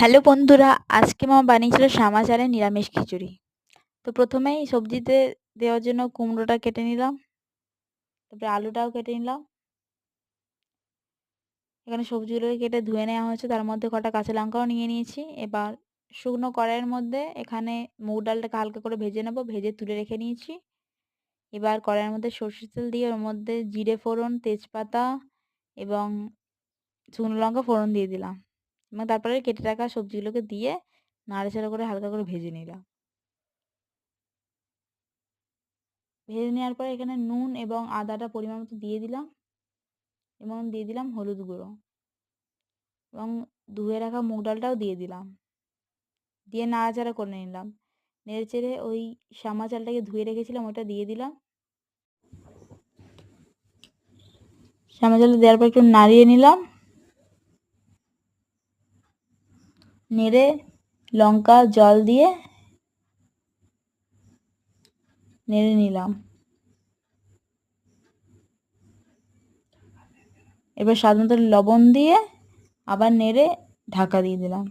Hello বন্ধুরা, আজকে মা বানিয়েছিল শ্যামা চালের নিরামিষ খিচুড়ি। তো প্রথমেই সবজিতে দেওয়ার জন্য কুমড়োটা কেটে নিলাম, তারপরে আলুটাও কেটে নিলাম। এখানে সবজিগুলোকে কেটে ধুয়ে নেওয়া হয়েছে, তার মধ্যে কটা কাঁচা লঙ্কাও নিয়ে নিয়েছি। এবার শুকনো কড়াইয়ের মধ্যে এখানে মুগ ডালটাকে হালকা করে ভেজে নেব, ভেজে তুলে রেখে নিয়েছি। এবার কড়াইয়ের মধ্যে সর্ষের তেল দিয়ে ওর মধ্যে জিরে ফোড়ন, তেজপাতা এবং শুকনো লঙ্কা ফোড়ন দিয়ে দিলাম এবং তারপরে কেটে রাখা সবজিগুলোকে দিয়ে নাড়াচাড়া করে হালকা করে ভেজে নিলাম। ভেজে নেওয়ার পরে এখানে নুন এবং আদাটা পরিমাণ মতো দিয়ে দিলাম এবং দিয়ে দিলাম হলুদ গুঁড়ো এবং ধুয়ে রাখা মুগ ডালটাও দিয়ে দিলাম, দিয়ে নাড়াচাড়া করে নিলাম। নেড়েচেড়ে ওই শ্যামা চালটাকে ধুয়ে রেখেছিলাম ওটা দিয়ে দিলাম। শ্যামা চালটা দেওয়ার পর একটু নাড়িয়ে নিলাম, নেড়ে লঙ্কা জল দিয়ে নেড়ে নিলাম। এবার স্বাদ মতো লবণ দিয়ে আবার নেড়ে ঢাকা দিয়ে দিলাম।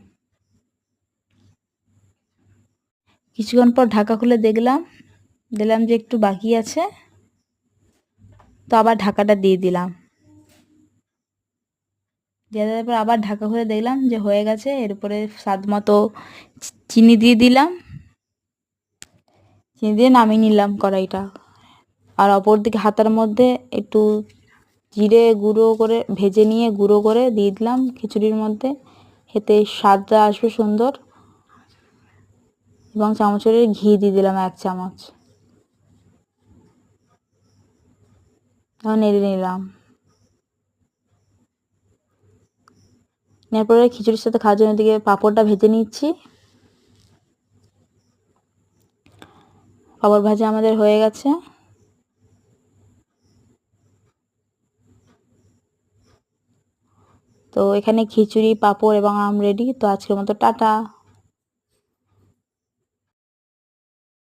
কিছুক্ষণ পর ঢাকা খুলে দেখলাম যে একটু বাকি আছে, তো আবার ঢাকাটা দিয়ে দিলাম। দিয়ে দেওয়ার পর আবার ঢাকা খুলে দেখলাম যে হয়ে গেছে। এরপরে স্বাদ মতো চিনি দিয়ে দিলাম, চিনি দিয়ে নামিয়ে নিলাম কড়াইটা। আর অপর দিকে হাতার মধ্যে একটু জিরে গুঁড়ো করে ভেজে নিয়ে গুঁড়ো করে দিয়ে দিলাম খিচুড়ির মধ্যে, এতে স্বাদটা আসবে সুন্দর। এবং চামচের ঘি দিয়ে দিলাম 1 চামচ, নেড়ে নিলাম। এরপরে খিচুড়ির সাথে খাওয়ার জন্য দিকে পাঁপড়টা ভেজে নিচ্ছি। পাঁপড় ভাজা আমাদের হয়ে গেছে। তো এখানে খিচুড়ি, পাঁপড় এবং আম রেডি। তো আজকের মতো টাটা।